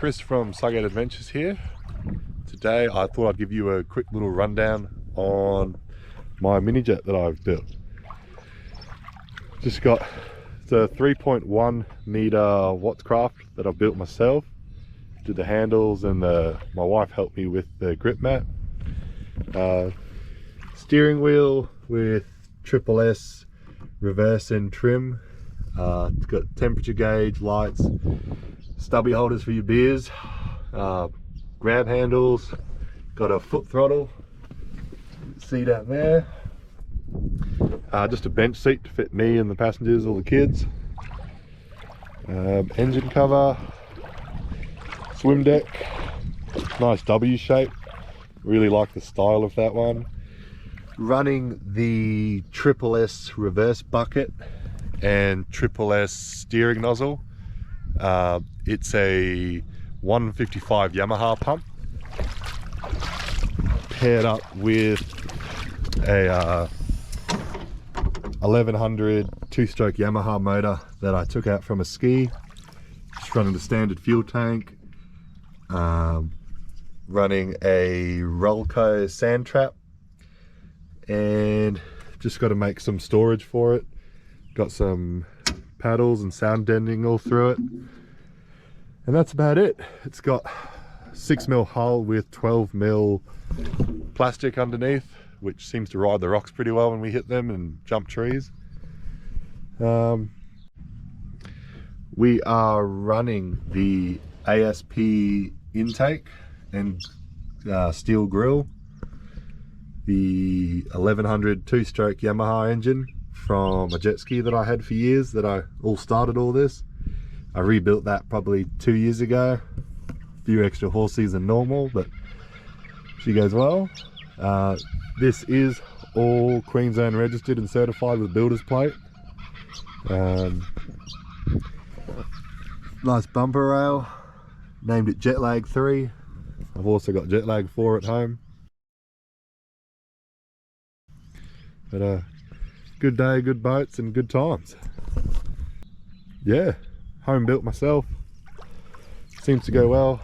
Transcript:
Chris from Sugate Adventures here. Today I thought I'd give you a quick little rundown on my mini jet that I've built. Just got the 3.1 meter Wattcraft that I built myself. Did the handles and my wife helped me with the grip mat. Steering wheel with Triple S reverse and trim. It's got temperature gauge, lights, stubby holders for your beers, grab handles, got a foot throttle, see down there, just a bench seat to fit me and the passengers, all the kids, engine cover, swim deck, nice W shape, really like the style of that one. Running the Triple S reverse bucket and Triple S steering nozzle. It's a 155 Yamaha pump paired up with a 1100 two-stroke Yamaha motor that I took out from a ski. Just running the standard fuel tank, running a Rolco sand trap, and just got to make some storage for it. Got some paddles and sound deadening all through it, and that's about it. It's got 6mm hull with 12mm plastic underneath, which seems to ride the rocks pretty well when we hit them and jump trees. We are running the ASP intake and steel grill, the 1100 two-stroke Yamaha engine from a jet ski that I had for years, that I started all this. I rebuilt that probably 2 years ago. A few extra horses than normal, but she goes well. This is all Queensland registered and certified with builder's plate. Nice bumper rail, named it Jetlag 3. I've also got Jetlag 4 at home. But good day, good boats and good times. Yeah, home built myself, seems to go well.